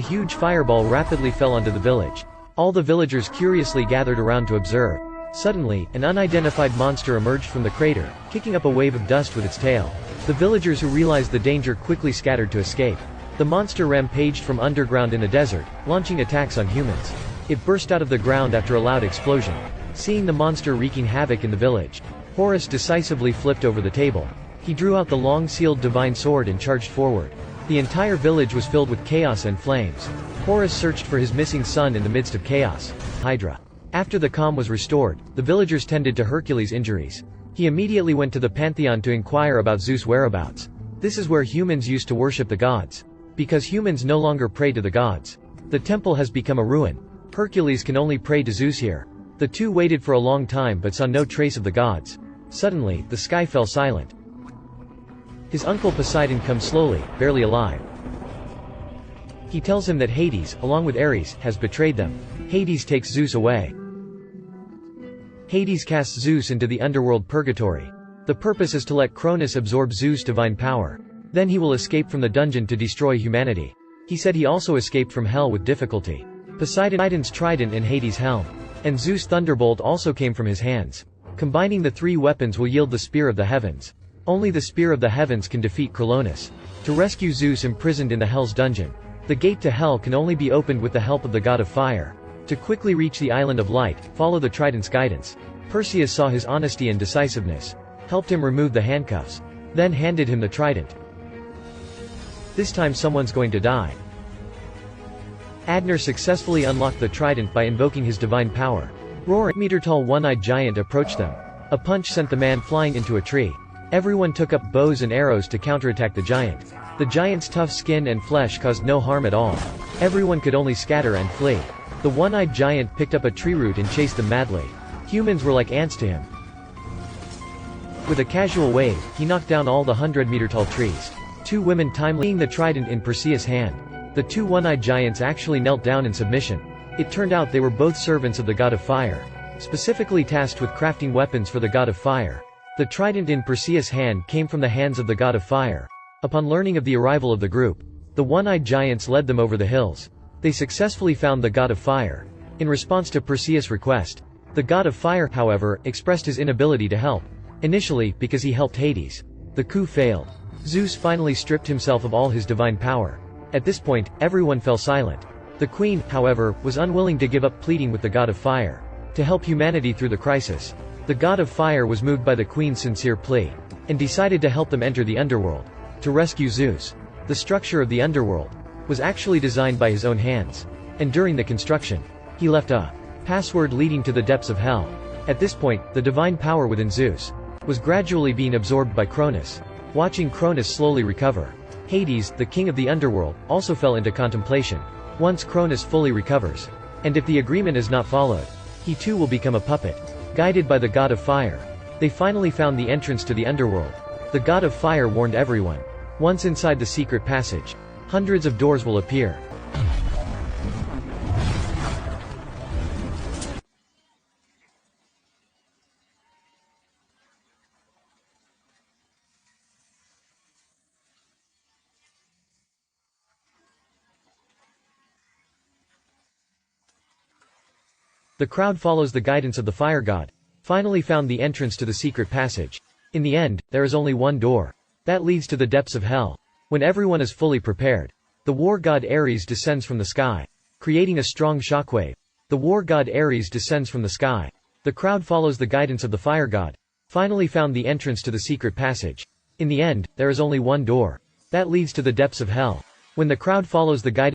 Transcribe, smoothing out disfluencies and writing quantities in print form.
A huge fireball rapidly fell onto the village. All the villagers curiously gathered around to observe. Suddenly, an unidentified monster emerged from the crater, kicking up a wave of dust with its tail. The villagers who realized the danger quickly scattered to escape. The monster rampaged from underground in the desert, launching attacks on humans. It burst out of the ground after a loud explosion. Seeing the monster wreaking havoc in the village, Horus decisively flipped over the table. He drew out the long-sealed divine sword and charged forward. The entire village was filled with chaos and flames. Horus searched for his missing son in the midst of chaos. Hydra. After the calm was restored, the villagers tended to Hercules' injuries. He immediately went to the Pantheon to inquire about Zeus' whereabouts. This is where humans used to worship the gods. Because humans no longer pray to the gods, the temple has become a ruin. Hercules can only pray to Zeus here. The two waited for a long time but saw no trace of the gods. Suddenly, the sky fell silent. His uncle Poseidon comes slowly, barely alive. He tells him that Hades, along with Ares, has betrayed them. Hades takes Zeus away. Hades casts Zeus into the underworld purgatory. The purpose is to let Cronus absorb Zeus' divine power. Then he will escape from the dungeon to destroy humanity. He said he also escaped from hell with difficulty. Poseidon's trident and Hades' helm. And Zeus' thunderbolt also came from his hands. Combining the three weapons will yield the Spear of the Heavens. Only the Spear of the Heavens can defeat Cronus. To rescue Zeus imprisoned in the Hell's dungeon, the gate to Hell can only be opened with the help of the god of fire. To quickly reach the Island of Light, follow the trident's guidance. Perseus saw his honesty and decisiveness, helped him remove the handcuffs, then handed him the trident. This time someone's going to die. Adner successfully unlocked the trident by invoking his divine power. Roaring, meter-tall one-eyed giant approached them. A punch sent the man flying into a tree. Everyone took up bows and arrows to counterattack the giant. The giant's tough skin and flesh caused no harm at all. Everyone could only scatter and flee. The one-eyed giant picked up a tree root and chased them madly. Humans were like ants to him. With a casual wave, he knocked down all the 100-meter-tall trees. Two women timely seeing the trident in Perseus' hand. The two one-eyed giants actually knelt down in submission. It turned out they were both servants of the god of fire, specifically tasked with crafting weapons for the god of fire. The trident in Perseus' hand came from the hands of the god of fire. Upon learning of the arrival of the group, the one-eyed giants led them over the hills. They successfully found the god of fire. In response to Perseus' request, the god of fire, however, expressed his inability to help. Initially, because he helped Hades. The coup failed. Zeus finally stripped himself of all his divine power. At this point, everyone fell silent. The queen, however, was unwilling to give up pleading with the god of fire to help humanity through the crisis. The god of fire was moved by the queen's sincere plea, and decided to help them enter the underworld, to rescue Zeus. The structure of the underworld was actually designed by his own hands, and during the construction, he left a password leading to the depths of hell. At this point, the divine power within Zeus was gradually being absorbed by Cronus. Watching Cronus slowly recover, Hades, the king of the underworld, also fell into contemplation. Once Cronus fully recovers, and if the agreement is not followed, he too will become a puppet. Guided by the god of fire, they finally found the entrance to the underworld. The god of fire warned everyone. Once inside the secret passage, hundreds of doors will appear. The crowd follows the guidance of the fire god, finally found the entrance to the secret passage. In the end, there is only one door. That leads to the depths of hell. When everyone is fully prepared, the war god Ares descends from the sky, creating a strong shockwave. The war god Ares descends from the sky. The crowd follows the guidance of the fire god, finally found the entrance to the secret passage. In the end, there is only one door. That leads to the depths of hell. When the crowd follows the guidance